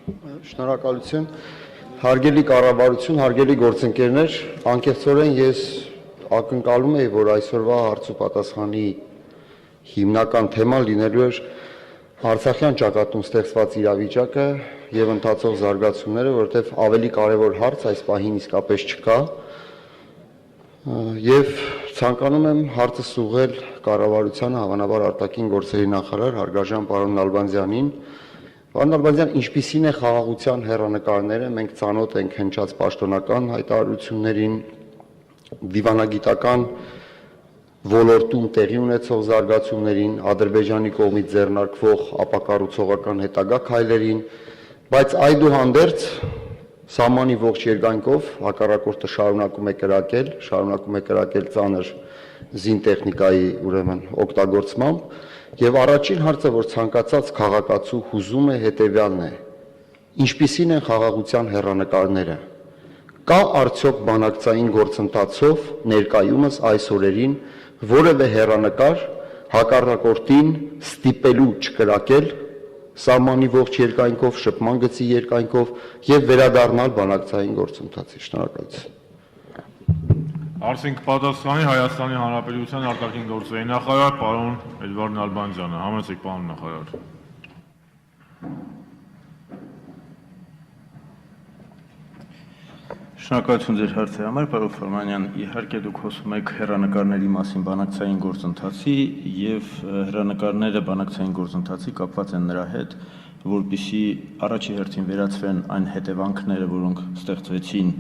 Շնորհակալություն, հարգելի կառավարություն, հարգելի գործընկերներ, անկեղծորեն ես ակնկալում էի, որ այսօրվա հարց ու պատասխանի հիմնական թեման լինելու էր Արցախյան ճակատում ստեղծված իրավիճակը եւ ընթացող զարգացումները, որովհետեւ ավելի կարեւոր հարց այս պահին իսկապես չկա։ Եվ ցանկանում եմ հարցս ուղղել կառավարությանը, հավանաբար արտաքին գործերի նախարար հարգարժան պարոն Նալբանդյանին։ Պարոն Նալբանդյան, ինչպիսին է խաղաղության հեռանկարները, մենք ծանոթ ենք հնչած պաշտոնական հայտարարություններին, դիվանագիտական ոլորտում տեղի ունեցող զարգացումներին, Ադրբեջանի կողմից ձեռնարկվող ապակառուցողական հետագա քայլերին, բայց այդուհանդերձ սահմանի ողջ երկայնքով հակառակորդը շարունակում է կրակել ծանր զինտեխնիկայի ուրեմն օգտագործմամբ եւ առաջին հարցը, որ ցանկացած քաղաքացու հուզում է, հետեւյալն է. ինչպիսին են խաղաղության հեռանկարները, կա արդյոք բանակցային գործընթացով ներկայումս այս օրերին որևէ հեռանկար հակառակորդին ստիպելու չկրակել սահմանի ողջ երկայնքով, շփման գծի երկայնքով եւ վերադառնալ բանակցային գործընթացի։ Շնորհակալություն։ Արցինք պատասխանի Հայաստանի Հանրապետության արտաքին գործերի նախարար պարոն Էդվարդ Նալբանդյանը։ Համեցեք պարոն նախարար։ Շնորհակալություն ձեր հարցի համար, պարոն Ֆարմանյան, իհարկե դուք խոսում եք հեռանկարների մասին բանակցային գործընթացի եւ հեռանկարները բանակցային գործընթացի կապված են նրա հետ, որպեսզի առաջի հերթին վերացվեն այն հետևանքները, որոնք ստեղծվեցին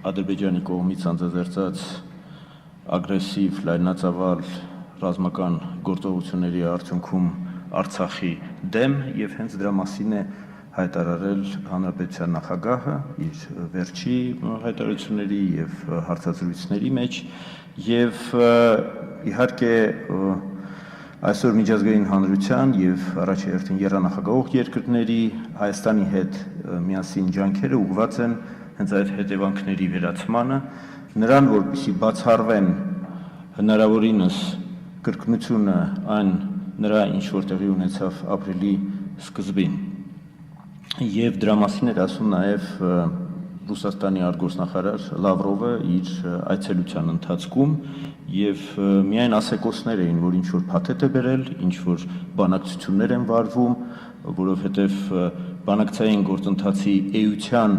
Ադրբեջանի կողմից անձնազերծած ագրեսիվ լայնածավալ ռազմական գործողությունների արդյունքում Արցախի դեմ եւ հենց դրա մասին է հայտարարել հանրապետության նախագահը իր վերջի հայտարարությունների եւ հարցազրույցների մեջ եւ իհարկե այսօր միջազգային հանրության եւ առաջի հերթին եռանախագահող երկրների Հայաստանի հետ միասին ջանքերը ուղղված են հենց այդ հետևանքների վերացմանը, նրան, որպեսզի բացառվեն հնարավորինս կրկնությունը այն նրա ինչ որ տեղի ունեցավ ապրիլի սկզբին։ Եվ դրա մասին էր ասում նաև Ռուսաստանի արտգործնախարար Լավրովը իր այցելության ընթացքում եւ միայն ասեկոսներ էին, որ ինչ որ փաթեթ է բերել, ինչ որ բանակցություններ են վարվում, որովհետեւ բանակցային գործընթացի էության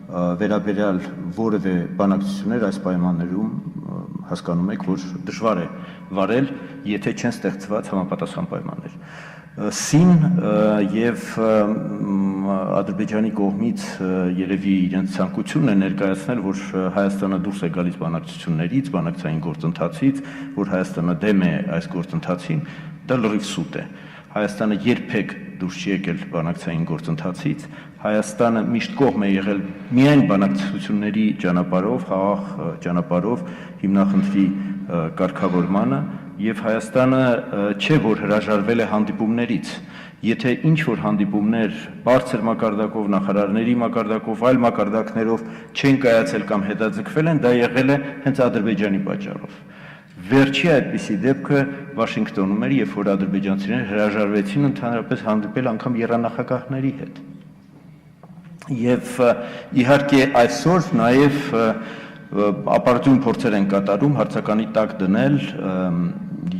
վերաբերյալ որևէ բանակցություններ այս պայմաններում հասկանում եք, որ դժվար է վարել, եթե չեն ստեղծված համապատասխան պայմաններ։ Սին եւ Ադրբեջանի կողմից երևի իրենց ցանկությունն է ներկայացնել, որ Հայաստանը դուրս է գալիս բանակցություններից, բանակցային գործընթացից, որ Հայաստանը դեմ է այս գործընթացին, դա լրիվ սուտ է։ Հայաստանը երբեք դուրս չի եկել բանակցային գործընթացից, Հայաստանը միշտ կողմ է եղել միայն բանակցությունների ճանապարհով, խաղաղ ճանապարհով հիմնախնդրի կարգավորմանը եւ Հայաստանը չէ որ հրաժարվել է հանդիպումներից, եթե ինչ որ հանդիպումներ բարձր մակարդակով, նախարարների մակարդակով, այլ մակարդակներով չեն կայացել կամ հետաձգվել են, դա եղել է հենց Ադրբեջանի պատճառով։ Վերջի այդպիսի դեպքը Վաշինգտոնում էր, երբ որ ադրբեջանցիները հրաժարվեցին ընդհանրապես հանդիպել անգամ եռանախագահների հետ։ Եվ իհարկե այսօր նաև ապարդյուն փորձեր են կատարում հարցականի տակ դնել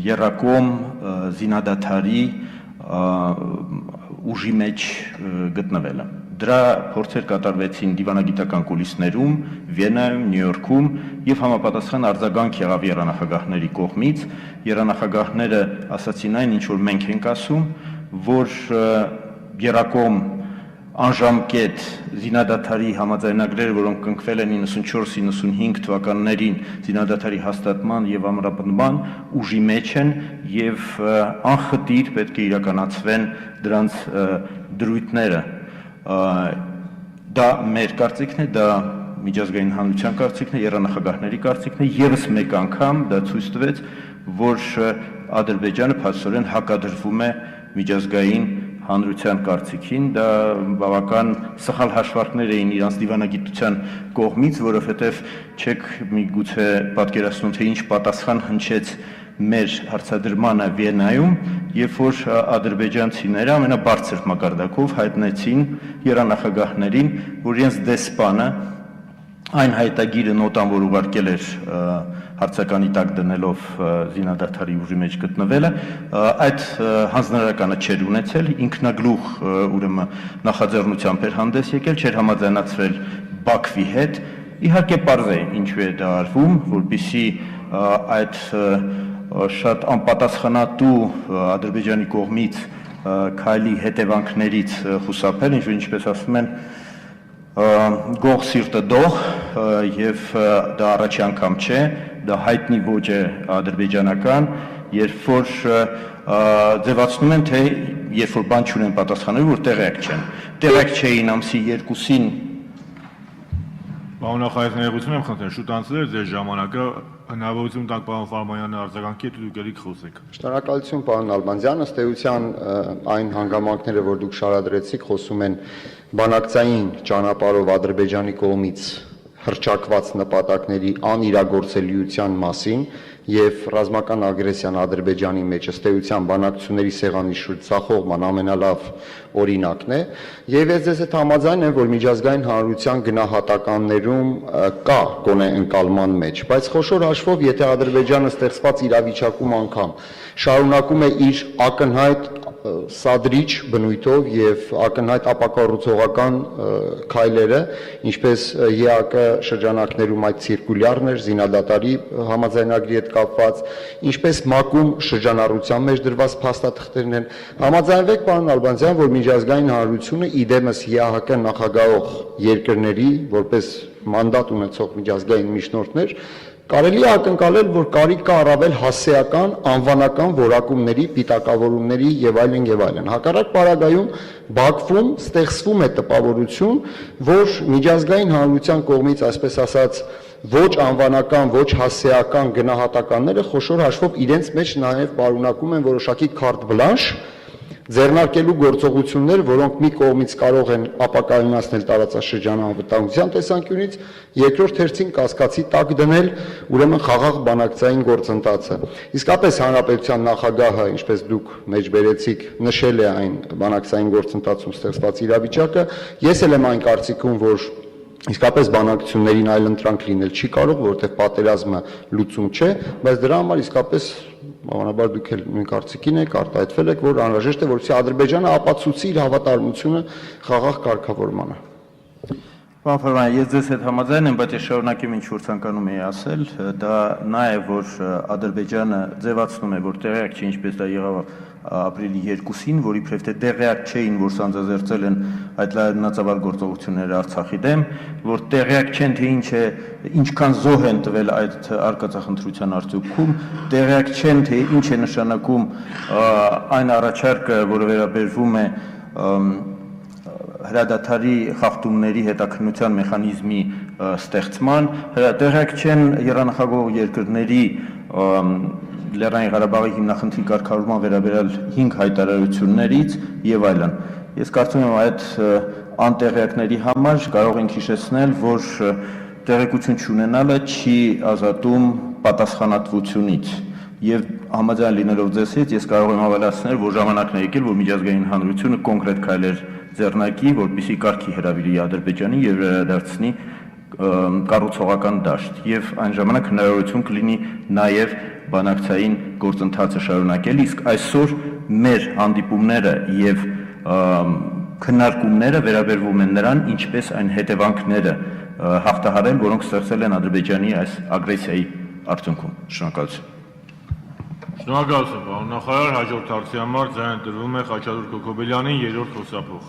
եռակողմ զինադադարի ուժի մեջ գտնվելը։ Դրա փորձեր կատարվեցին դիվանագիտական կուլիսներում, Վիեննայում, Նյու Յորքում եւ համապատասխան արձագանք եղավ եռանախագահների կողմից։ Եռանախագահները ասացին այն, ինչ որ մենք ենք ասում, որ եռակողմ անժամկետ զինադադարի համաձայնագրերը, որոնք կնքվել են 94-95 թվականներին զինադադարի հաստատման եւ ամրապնդման ուժի մեջ են եւ անխտիր պետք է իրականացվեն դրանց դրույթները։ Դա մեր կարծիքն է, դա միջազգային հանրության կարծիքն է, եռանախագահների կարծիքն է, եւս մեկ անգամ դա ցույց տվեց, որ Ադրբեջանը փաստորեն հակադրվում է միջազգային հանրության կարծիքին, դա բավական սխալ հաշվարկներ էին իրանց դիվանագիտության կողմից, որովհետև չեք միգուցե պատկերացնում, թե ինչ պատասխան հնչեց մեր հարցադրմանը Վիեննայում, երբ որ ադրբեջանցիները ամենաբարձր մակարդակով հայտնեցին երանախագահներին, որ իրենց դեսպանը այն հայտագիրը նոտան, որ ուղարկել էր հարցականի տակ դնելով զինադադարի ուժի մեջ գտնվելը, այդ հանձնարարականը չէր ունեցել, ինքնագլուխ ուրեմն նախաձեռնությամբ էր հանդես եկել, չէր համաձայնացրել Բաքվի հետ, իհարկե պարզ է ինչու է դա արվում, որպեսզի այդ շատ անպատասխանատու Ադրբեջանի կողմից քայլի հետևանքներից խուսափել, ինչպես ասում են, գող սիրտը դող, եւ դա առաջի անգամ չէ, դա հայտնի ոճ է ադրբեջանական, երբ որ ձևացնում են, թե երբ որ բան չունեն պատասխանելու, որ տեղյակ չեն։ Տեղյակ չէին ամսի 2-ին։ Պարոն նախագահ, ներողություն եմ խնդրել, շուտ անցնել ձեր ժամանակը, հնարավորություն տանք պարոն Ֆարմանյանը արձագանքի, դուք ելիք խոսեք։ Շնորհակալություն պարոն Ալբանդյան, ըստ էության այն հանգամանքները, որ դուք շարադրեցիք, խոսում են բանակցային ճանապարհով Ադրբեջանի կողմից հռչակված նպատակների անիրագործելիության մասին եւ ռազմական ագրեսիան Ադրբեջանի մեջ ըստ էության բանակցությունների սեղանի շուրջ ցախողման ամենալավ օրինակն է եւ ես ձեզ հետ համաձայն եմ, որ միջազգային հանրության գնահատականներում կա գոնե ընկալման մեջ, բայց խոշոր հաշվով, եթե Ադրբեջանը ստեղծված իրավիճակում անգամ շարունակում է իր ակնհայտ սադրիչ բնույթով եւ ակնհայտ ապակառուցողական քայլերը, ինչպես ԵԱԿ շրջանակներում այդ ցիրկուլյարն էր զինադատարի համաձայնագրի հետ կապված, ինչպես ՄԱԿ-ում շրջանառության մեջ դրված փաստաթղթերն են, համաձայնվեք պարոն Ալբանդյան, որ միջազգային հանրությունը իդեմս ԵԱՀԿ նախագահող երկրների որպես մանդատ ունեցող միջազգային միջնորդներ կարելի է ակնկալել, որ կարիք կա առավել հասցեական, անվանական որակումների, պիտակավորումների եւ այլն։ Հակառակ պարագայում Բաքվում ստեղծվում է տպավորություն, որ միջազգային հանրության կողմից, այսպես ասած, ոչ անվանական, ոչ հասցեական գնահատականները խոշոր հաշվով իրենց մեջ նաեւ պարունակում են որոշակի carte blanche ձեռնարկելու գործողություններ, որոնք մի կողմից կարող են ապակայունացնել տարածաշրջանի անվտանգության տեսանկյունից, երկրորդ հերթին կասկածի տակ դնել ուրեմն խաղաղ բանակցային գործընթացը։ Իսկապես հանրապետության նախագահը, ինչպես դուք մեջբերեցիք, նշել է այն բանակցային գործընթացում ստեղծված իրավիճակը, ես էլ եմ այն կարծիքում, որ իսկապես բանակցություններին այլընտրանք լինել չի կարող, որովհետև պատերազմը լուծում չէ, բայց դրա համար իսկապես բավականաբար դուք էլ նույն կարծիքին եք, արտահայտվել եք, որ անհրաժեշտ է, որպեսզի Ադրբեջանը ապացուցի իր հավատարմությունը խաղաղ կարգավորմանը։ Պարոն Ֆարմանյան, ես ձեզ հետ համաձայն եմ, բայց ես շարունակեմ ինչ որ ցանկանում էի ասել, դա նա է, որ Ադրբեջանը ձևացնում է, որ տեղյակ չէ, ինչպես դա եղավ ապրիլի 2-ին, որ իբրև թե տեղյակ չէին, որ սանձազերծել են այդ լայնածավալ գործողությունները Արցախի դեմ, որ տեղյակ չեն, թե ինչքան զոհ են տվել այդ արկածախնդրության արդյունքում, տեղյակ չեն, թե ինչ է նշանակում այն առաջարկը, որը վերաբերվում է հրադադարի խախտումների հետաքննության մեխանիզմի ստեղծման, տեղյակ չեն եռանախագահող երկրների Լեռնային Ղարաբաղի հիմնախնդրի կարգավորման վերաբերյալ 5 հայտարարություններից եւ այլն։ Ես կարծում եմ այդ անտեղյակների համար կարող ենք հիշեցնել, որ տեղեկություն չունենալը չի ազատում պատասխանատվությունից եւ համաձայն լինելով ձեզ հետ ես կարող եմ ավելացնել, որ ժամանակն է եկել, որ միջազգային հանրությունը կոնկրետ քայլեր ձեռնարկի, որպեսզի կարգի հրավիրի Ադրբեջանին եւ վերադարձնի կառուցողական դաշտ եւ այն ժամանակ հնարավորություն կլինի նաեւ բանակցային գործընթացը շարունակել, իսկ այսօր մեր հանդիպումները եւ քննարկումները վերաբերվում են նրան, ինչպես այն հետևանքները հաղթահարել, որոնք ստեղծել են Ադրբեջանի այս ագրեսիայի արդյունքում։ Շնորհակալություն։ Շնորհակալություն, պարոն նախարար, հաջորդ հարցի համար ձայն տրվում է Խաչատուր Քոքոբելյանին, երրորդ խոսափող։